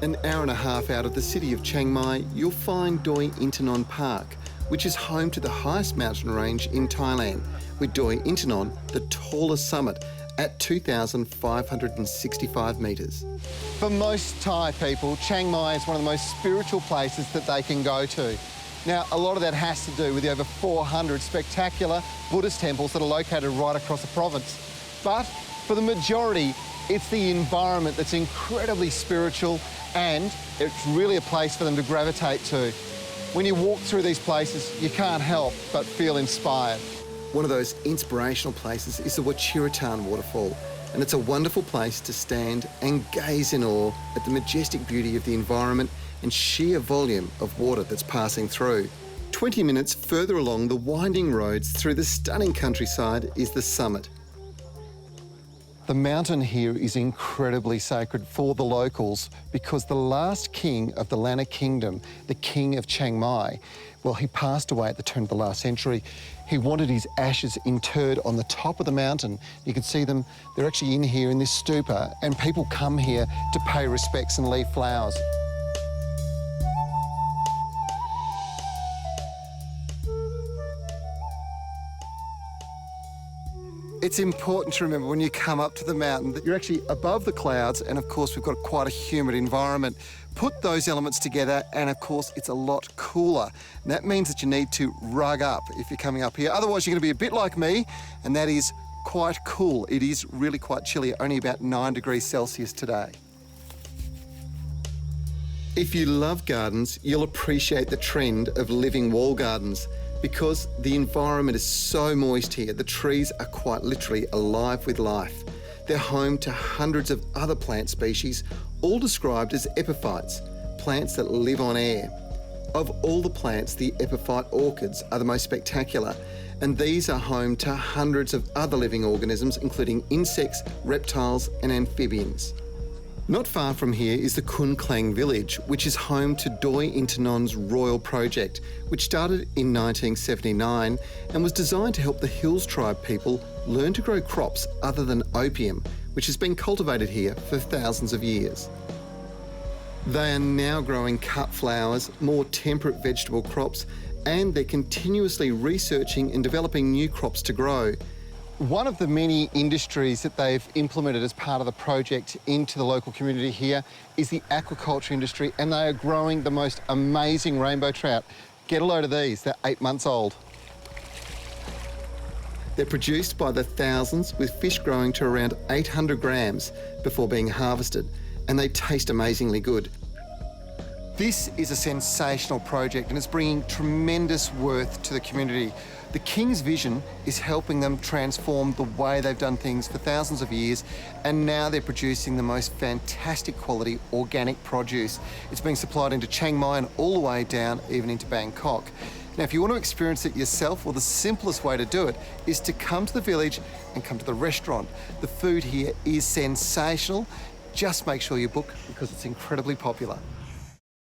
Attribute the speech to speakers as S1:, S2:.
S1: An hour and a half out of the city of Chiang Mai, you'll find Doi Inthanon Park, which is home to the highest mountain range in Thailand, with Doi Inthanon the tallest summit at 2,565 metres. For most Thai people, Chiang Mai is one of the most spiritual places that they can go to. Now, a lot of that has to do with the over 400 spectacular Buddhist temples that are located right across the province. But for the majority, it's the environment that's incredibly spiritual, and it's really a place for them to gravitate to. When you walk through these places, you can't help but feel inspired. One of those inspirational places is the Waterfall waterfall, and it's a wonderful place to stand and gaze in awe at the majestic beauty of the environment and sheer volume of water that's passing through. 20 minutes further along the winding roads through the stunning countryside is the summit. The mountain here is incredibly sacred for the locals because the last king of the Lanna Kingdom, the king of Chiang Mai, well, he passed away at the turn of the last century. He wanted his ashes interred on the top of the mountain. You can see them, they're actually in here in this stupa, and people come here to pay respects and leave flowers. It's important to remember when you come up to the mountain that you're actually above the clouds, and of course we've got quite a humid environment. Put those elements together and of course it's a lot cooler. And that means that you need to rug up if you're coming up here. Otherwise you're going to be a bit like me, and that is quite cool. It is really quite chilly, only about 9 degrees Celsius today. If you love gardens, you'll appreciate the trend of living wall gardens. Because the environment is so moist here, the trees are quite literally alive with life. They're home to hundreds of other plant species, all described as epiphytes, plants that live on air. Of all the plants, the epiphyte orchids are the most spectacular, and these are home to hundreds of other living organisms, including insects, reptiles, and amphibians. Not far from here is the Khun village, which is home to Doi Inthanon's royal project, which started in 1979 and was designed to help the Hills tribe people learn to grow crops other than opium, which has been cultivated here for thousands of years. They are now growing cut flowers, more temperate vegetable crops, and they're continuously researching and developing new crops to grow. One of the many industries that they've implemented as part of the project into the local community here is the aquaculture industry, and they are growing the most amazing rainbow trout. Get a load of these, they're 8 months old. They're produced by the thousands, with fish growing to around 800 grams before being harvested, and they taste amazingly good. This is a sensational project and it's bringing tremendous worth to the community. The King's vision is helping them transform the way they've done things for thousands of years, and now they're producing the most fantastic quality organic produce. It's being supplied into Chiang Mai and all the way down even into Bangkok. Now, if you want to experience it yourself, well, the simplest way to do it is to come to the village and come to the restaurant. The food here is sensational. Just make sure you book because it's incredibly popular.